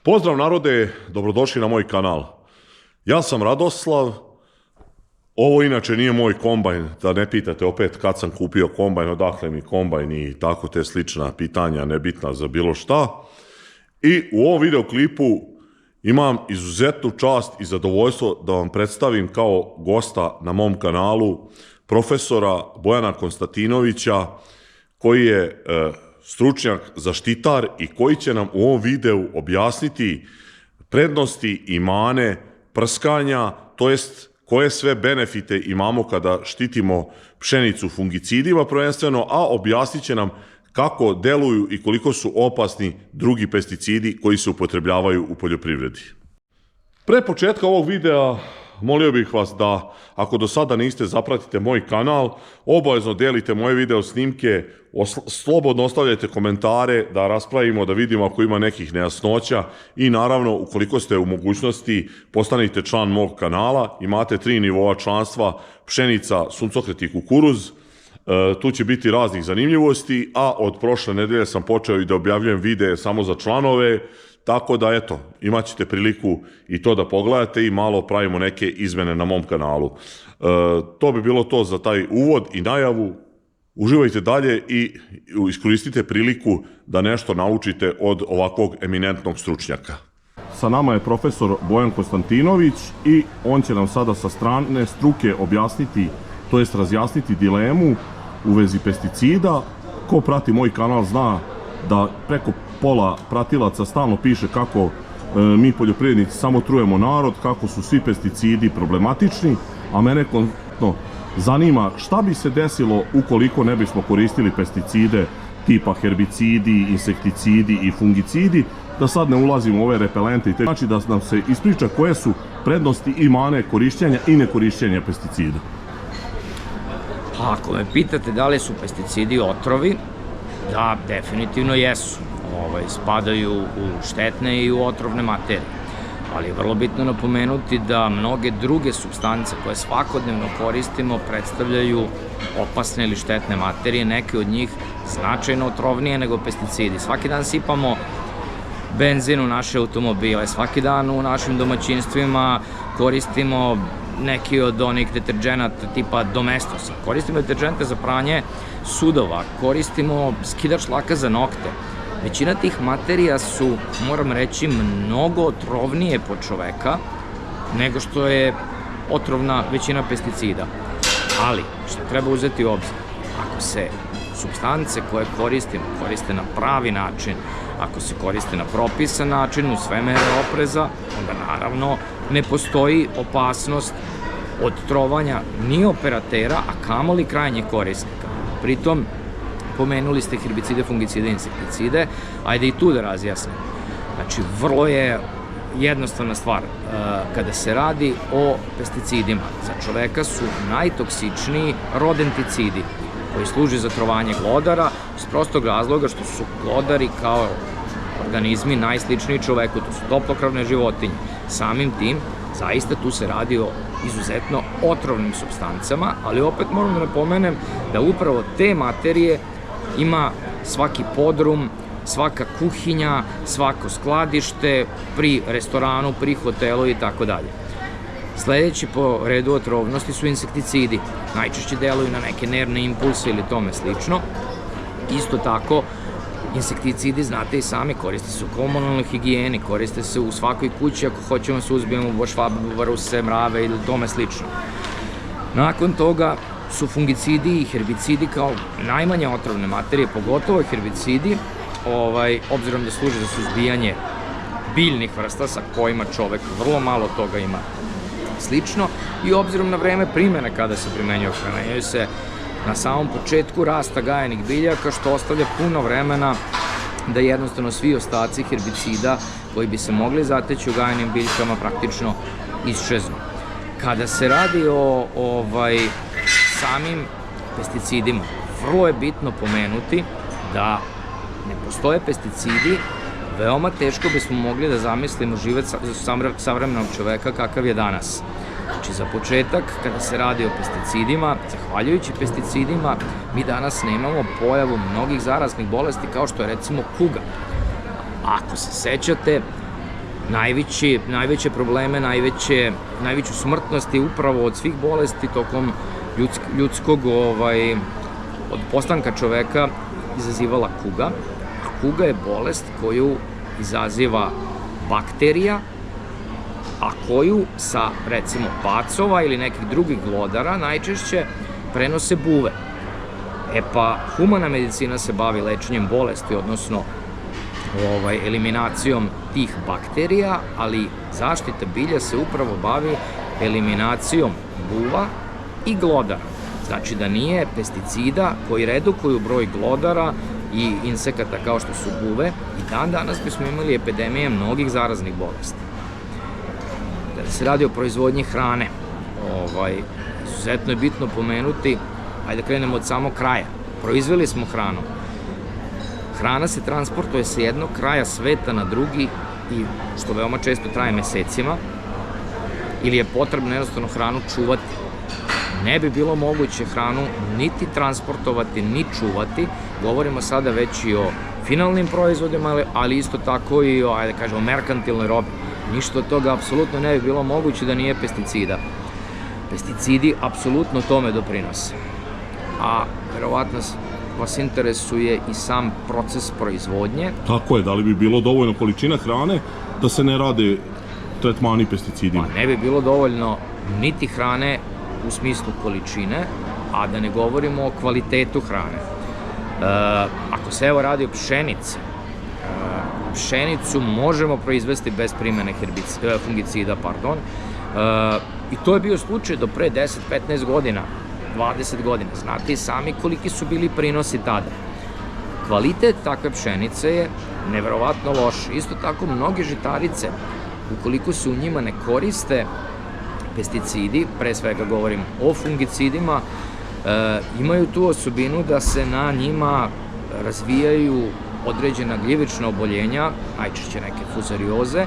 Pozdrav narode, dobrodošli na moj kanal. Ja sam Radoslav, ovo inače nije moj kombajn, da ne pitate opet kad sam kupio kombajn, odakle mi kombajn i tako te slična pitanja, nebitna za bilo šta. I u ovom videoklipu imam izuzetnu čast i zadovoljstvo da vam predstavim kao gosta na mom kanalu profesora Bojana Konstantinovića, koji je stručnjak zaštitar i koji će nam u ovom videu objasniti prednosti i mane prskanja, to jest koje sve benefite imamo kada štitimo pšenicu fungicidima prvenstveno, a objasnit će nam kako deluju i koliko su opasni drugi pesticidi koji se upotrebljavaju u poljoprivredi. Pre početka ovog videa molio bih vas da, ako do sada niste, zapratite moj kanal, obavezno delite moje video snimke, slobodno ostavljajte komentare da raspravimo, da vidimo ako ima nekih nejasnoća i naravno, ukoliko ste u mogućnosti, postanite član mog kanala. Imate 3 nivoa članstva: pšenica, suncokret i kukuruz. Tu će biti raznih zanimljivosti, a od prošle nedelje sam počeo i da objavljujem videe samo za članove, tako da eto, imat ćete priliku i to da pogledate i malo pravimo neke izmene na mom kanalu. To bi bilo to za taj uvod i najavu. Uživajte dalje i iskoristite priliku da nešto naučite od ovakvog eminentnog stručnjaka. Sa nama je profesor Bojan Konstantinović i on će nam sada sa strane struke objasniti, to jest razjasniti dilemu u vezi pesticida. Ko prati moj kanal zna da preko pola pratilaca stalno piše kako mi poljoprivrednici samo trujemo narod, kako su svi pesticidi problematični, a mene konkretno zanima šta bi se desilo ukoliko ne bismo koristili pesticide tipa herbicidi, insekticidi i fungicidi, da sad ne ulazimo u ove repelente i te. Znači da nam se ispriča koje su prednosti i mane korišćenja i nekorišćenja pesticida. Ako me pitate da li su pesticidi otrovi, da, definitivno jesu. Spadaju u štetne i u otrovne materije. Ali je vrlo bitno napomenuti da mnoge druge supstance koje svakodnevno koristimo predstavljaju opasne ili štetne materije, neke od njih značajno otrovnije nego pesticidi. Svaki dan sipamo benzin u naše automobile, svaki dan u našim domaćinstvima koristimo neki od onih deterđenata tipa Domestosa, koristimo deterđente za pranje sudova, koristimo skidač laka za nokte. Većina tih materija su, moram reći, mnogo otrovnije po čoveka nego što je otrovna većina pesticida. Ali, što treba uzeti u obzir, ako se supstance koje koristimo koriste na pravi način, ako se koriste na propisan način, u sve mere opreza, onda naravno ne postoji opasnost od trovanja ni operatera, a kamoli krajnjih korisnika. Pritom, pomenuli ste herbicide, fungicide i insekticide, ajde i tu da razjasnim. Znači, vrlo je jednostavna stvar. Kada se radi o pesticidima, za čoveka su najtoksičniji rodenticidi, koji služi za trovanje glodara, iz prostog razloga što su glodari kao organizmi najsličniji čoveku, to su toplokravne životinje. Samim tim, zaista tu se radi o izuzetno otrovnim supstancama, ali opet moram da napomenem da upravo te materije ima svaki podrum, svaka kuhinja, svako skladište, pri restoranu, pri hotelu i tako dalje. Sledeći po redu otrovnosti su insekticidi. Najčešće deluju na neke nervne impulse ili tome slično. Isto tako, insekticidi, znate i sami, koriste se u komunalnoj higijeni, koriste se u svakoj kući ako hoćemo se uzbijemo bošvabe, varuse, mrave ili tome slično. Nakon toga su fungicidi i herbicidi kao najmanje otrovne materije, pogotovo herbicidi, obzirom da služe za suzbijanje biljnih vrsta sa kojima čovek vrlo malo toga ima slično, i obzirom na vreme primene kada se primenjuju, primenjuju se na samom početku rasta gajenih biljaka, što ostavlja puno vremena da jednostavno svi ostaci herbicida koji bi se mogli zateći u gajenim biljkama praktično iščeznu. Kada se radi o samim pesticidima, vrlo je bitno pomenuti da ne postoje pesticidi, veoma teško bismo mogli da zamislimo život savremenog čoveka kakav je danas. Znači, za početak, kada se radi o pesticidima, zahvaljujući pesticidima, mi danas nemamo pojavu mnogih zaraznih bolesti kao što je recimo kuga. Ako se sećate, najveće probleme, najveću smrtnost je upravo od svih bolesti tokom ljudskog od postanka čoveka izazivala kuga. A kuga je bolest koju izaziva bakterija, a koju sa, recimo, pacova ili nekih drugih glodara najčešće prenose buve. E pa, humana medicina se bavi lečenjem bolesti, odnosno eliminacijom tih bakterija, ali zaštita bilja se upravo bavi eliminacijom buva i glodara. Znači da nije pesticida koji redukuju broj glodara i insekata kao što su buve, i danas bismo imali epidemije mnogih zaraznih bolesti. Kada se radi o proizvodnji hrane, izuzetno je bitno pomenuti, ajde da krenemo od samog kraja. Proizveli smo hranu. Hrana se transportuje sa jednog kraja sveta na drugi i što veoma često traje mesecima, ili je potrebno jednostavno hranu čuvati. Ne bi bilo moguće hranu niti transportovati, ni čuvati. Govorimo sada već i o finalnim proizvodima, ali isto tako i o merkantilnoj robi. Ništa od toga apsolutno ne bi bilo moguće da nije pesticida. Pesticidi apsolutno tome doprinose. A verovatno vas interesuje i sam proces proizvodnje. Tako je, da li bi bilo dovoljno količina hrane da se ne rade tretmani pesticidima? Pa ne bi bilo dovoljno niti hrane u smislu količine, a da ne govorimo o kvalitetu hrane. Ako se radi o pšenici, pšenicu možemo proizvesti bez primene fungicida, i to je bio slučaj do pre 10-15 godina, 20 godina. Znate i sami koliki su bili prinosi tada. Kvalitet takve pšenice je neverovatno loš. Isto tako mnoge žitarice, ukoliko se u njima ne koriste pesticidi, pre svega govorim o fungicidima, imaju tu osobinu da se na njima razvijaju određena gljivična oboljenja, najčešće neke fuzarioze,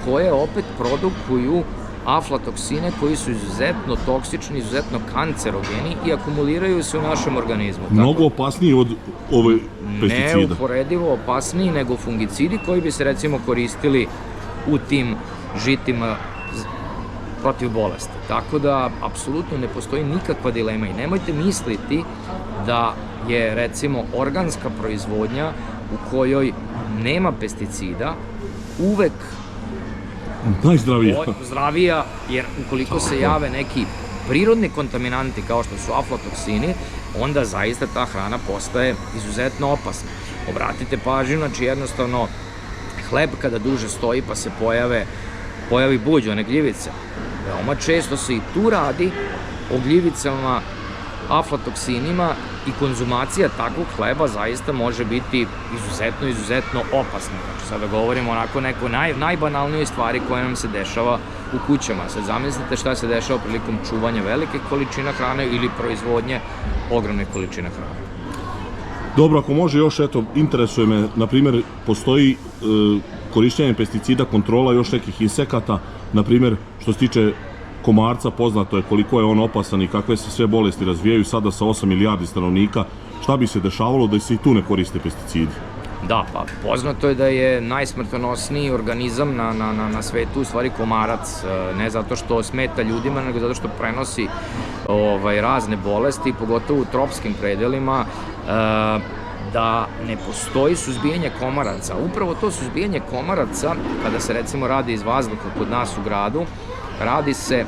koje opet produkuju aflatoksine koji su izuzetno toksični, izuzetno kancerogeni i akumuliraju se u našem organizmu. Mnogo opasniji od ove pesticida? Neuporedivo opasniji nego fungicidi koji bi se recimo koristili u tim žitima protiv bolesti. Tako da, apsolutno ne postoji nikakva dilema i nemojte misliti da je, recimo, organska proizvodnja u kojoj nema pesticida uvek zdravija, jer ukoliko se jave neki prirodni kontaminanti kao što su aflatoksini, onda zaista ta hrana postaje izuzetno opasna. Obratite pažnju, znači jednostavno hleb kada duže stoji pa se pojavi buđ, one gljivice. Veoma često se i tu radi o gljivicama, aflatoksinima i konzumacija takvog hleba zaista može biti izuzetno opasna. Znači sada govorimo onako neko najbanalnijoj stvari koja nam se dešava u kućama. Sad zamislite šta se dešava prilikom čuvanja velike količina hrane ili proizvodnje ogromne količine hrane. Dobro, ako može još, interesuje me, na primjer, postoji korišćenje pesticida, kontrola još nekih insekata, na primjer, što se tiče komarca, poznato je koliko je on opasan i kakve se sve bolesti razvijaju sada sa 8 milijardi stanovnika. Šta bi se dešavalo da se i tu ne koriste pesticidi? Da, pa poznato je da je najsmrtonosniji organizam na svetu u stvari komarac, ne zato što smeta ljudima, nego zato što prenosi razne bolesti, pogotovo u tropskim predelima, da ne postoji suzbijanje komaraca. Upravo to suzbijanje komaraca, kada se recimo radi iz vazduha kod nas u gradu, radi se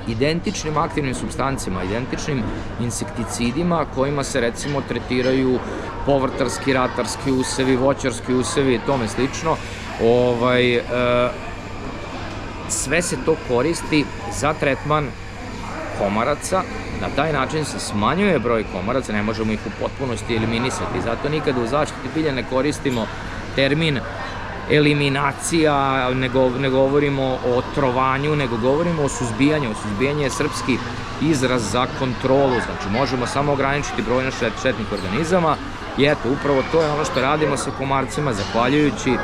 identičnim aktivnim supstancima, identičnim insekticidima kojima se recimo tretiraju povrtarski, ratarski usevi, voćarski usevi i tome slično. Sve se to koristi za tretman komaraca. Na taj način se smanjuje broj komaraca, ne možemo ih u potpunosti eliminisati. Zato nikada u zaštiti bilja ne koristimo termin eliminacija, ne govorimo o otrovanju, nego govorimo o suzbijanju. Suzbijanje je srpski izraz za kontrolu, znači možemo samo ograničiti broj štetnih organizama i eto, upravo to je ono što radimo sa komarcima, zahvaljujući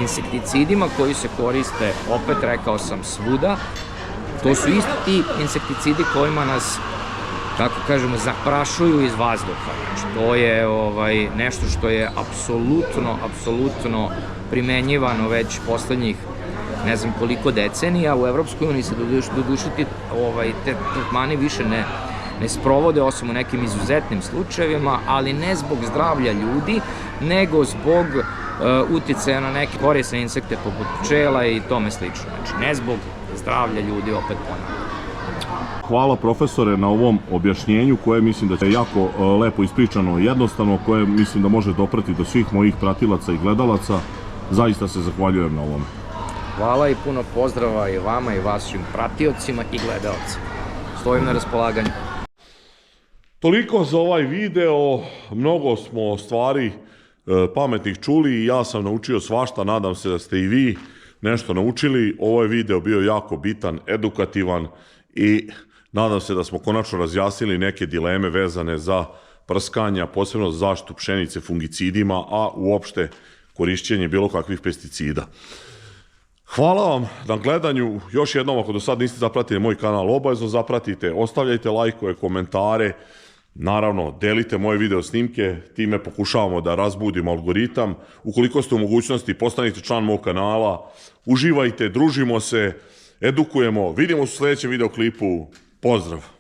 insekticidima koji se koriste, opet rekao sam, svuda. To su isti ti insekticidi kojima nas, kako kažemo, zaprašuju iz vazduha. Znači, to je nešto što je apsolutno primenjivano već poslednjih ne znam koliko decenija. U Evropskoj uniji se doduše te tretmani više ne sprovode, osim u nekim izuzetnim slučajevima, ali ne zbog zdravlja ljudi, nego zbog uticaja na neke korisne insekte poput pčela i tome slično. Znači, ne zbog zdravlja ljudi, opet ponavljam. Hvala profesore na ovom objašnjenju koje mislim da je jako lepo ispričano i jednostavno, koje mislim da može doprati do svih mojih pratilaca i gledalaca. Zaista se zahvaljujem na ovome. Hvala i puno pozdrava i vama i vašim pratiocima i gledalcima. Stojim na raspolaganju. Toliko za ovaj video, mnogo smo stvari pametnih čuli i ja sam naučio svašta, nadam se da ste i vi nešto naučili. Ovo je video bio jako bitan, edukativan i nadam se da smo konačno razjasnili neke dileme vezane za prskanja, posebno za zaštitu pšenice fungicidima, a uopšte korišćenje bilo kakvih pesticida. Hvala vam na gledanju. Još jednom, ako do sad niste zapratili moj kanal, obavezno zapratite, ostavljajte lajkove, komentare, naravno delite moje video snimke, time pokušavamo da razbudimo algoritam. Ukoliko ste u mogućnosti, postanite član mog kanala, uživajte, družimo se, edukujemo, vidimo se u sljedećem videoklipu, pozdrav!